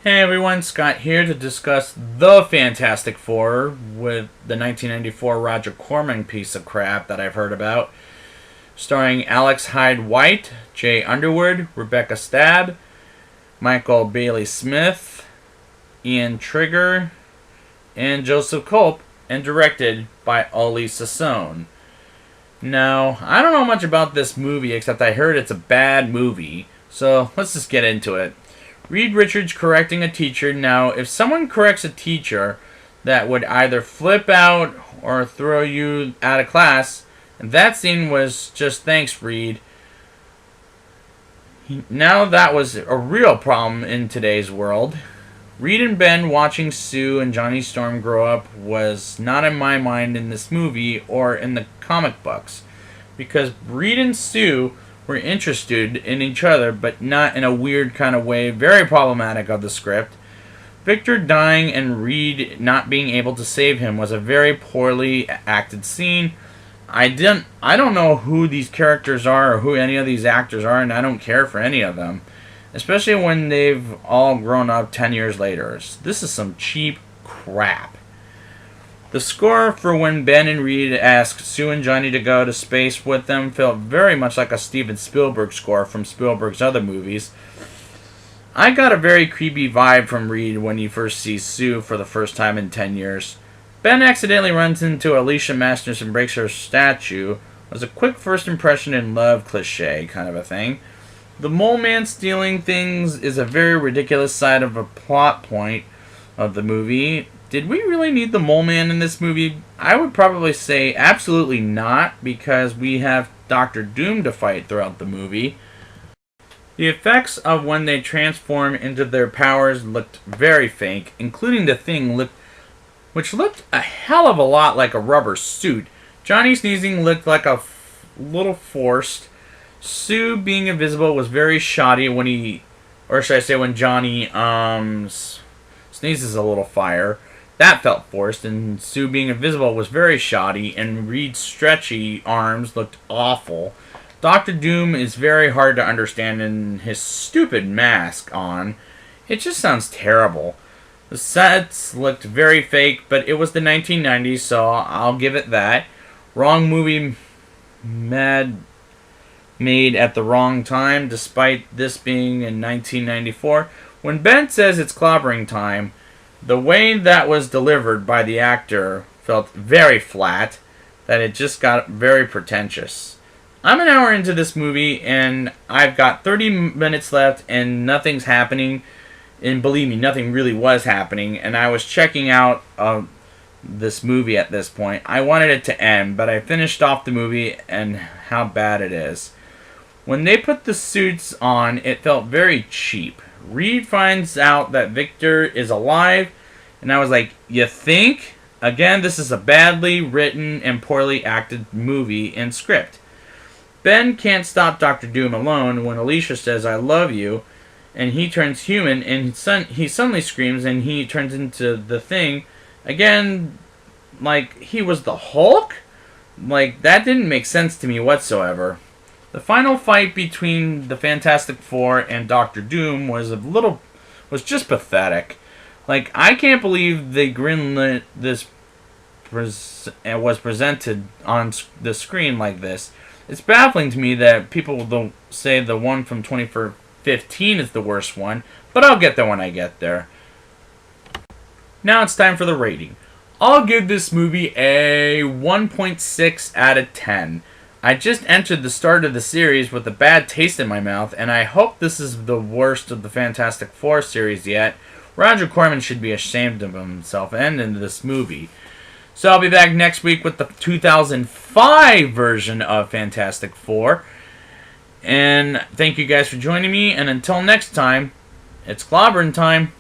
Hey everyone, Scott here to discuss The Fantastic Four with the 1994 Roger Corman piece of crap that I've heard about. Starring Alex Hyde White, Jay Underwood, Rebecca Stabb, Michael Bailey Smith, Ian Trigger, and Joseph Culp, and directed by Oli Sassone. Now, I don't know much about this movie except I heard it's a bad movie, so let's just get into it. Reed Richards correcting a teacher. Now, if someone corrects a teacher, that would either flip out or throw you out of class. And that scene was just thanks, Reed. Now that was a real problem in today's world. Reed and Ben watching Sue and Johnny Storm grow up was not in my mind in this movie or in the comic books. Because Reed and Sue were interested in each other, but not in a weird kind of way. Very problematic of the script. Victor dying and Reed not being able to save him was a very poorly acted scene. I don't know who these characters are or who any of these actors are, and I don't care for any of them. Especially when they've all grown up 10 years later. This is some cheap crap. The score for when Ben and Reed asked Sue and Johnny to go to space with them felt very much like a Steven Spielberg score from Spielberg's other movies. I got a very creepy vibe from Reed when he first sees Sue for the first time in 10 years. Ben accidentally runs into Alicia Masters and breaks her statue. It was a quick first impression in love cliche kind of a thing. The mole man stealing things is a very ridiculous side of a plot point of the movie. Did we really need the mole man in this movie? I would probably say absolutely not, because we have Dr. Doom to fight throughout the movie. The effects of when they transform into their powers looked very fake, including the Thing, which looked a hell of a lot like a rubber suit. Johnny sneezing looked like a little forced. Sue being invisible was very shoddy when Johnny sneezes a little fire. That felt forced, and Sue being invisible was very shoddy, and Reed's stretchy arms looked awful. Dr. Doom is very hard to understand in his stupid mask on. It just sounds terrible. The sets looked very fake, but it was the 1990s, so I'll give it that. Wrong movie made at the wrong time, despite this being in 1994. When Ben says it's clobbering time, the way that was delivered by the actor felt very flat, that it just got very pretentious. I'm an hour into this movie, and I've got 30 minutes left, and nothing's happening. And believe me, nothing really was happening, and I was checking out this movie at this point. I wanted it to end, but I finished off the movie and how bad it is. When they put the suits on, it felt very cheap. Reed finds out that Victor is alive, and I was like, you think? Again, this is a badly written and poorly acted movie and script. Ben can't stop Dr. Doom alone when Alicia says, I love you, and he turns human, and he suddenly screams, and he turns into the Thing. Again, like, he was the Hulk? Like, that didn't make sense to me whatsoever. The final fight between the Fantastic Four and Dr. Doom was just pathetic. Like, I can't believe they greenlit this was presented on the screen like this. It's baffling to me that people don't say the one from 2015 is the worst one, but I'll get there when I get there. Now it's time for the rating. I'll give this movie a 1.6 out of 10. I just entered the start of the series with a bad taste in my mouth, and I hope this is the worst of the Fantastic Four series yet. Roger Corman should be ashamed of himself and in this movie. So I'll be back next week with the 2005 version of Fantastic Four. And thank you guys for joining me, and until next time, it's clobbering time.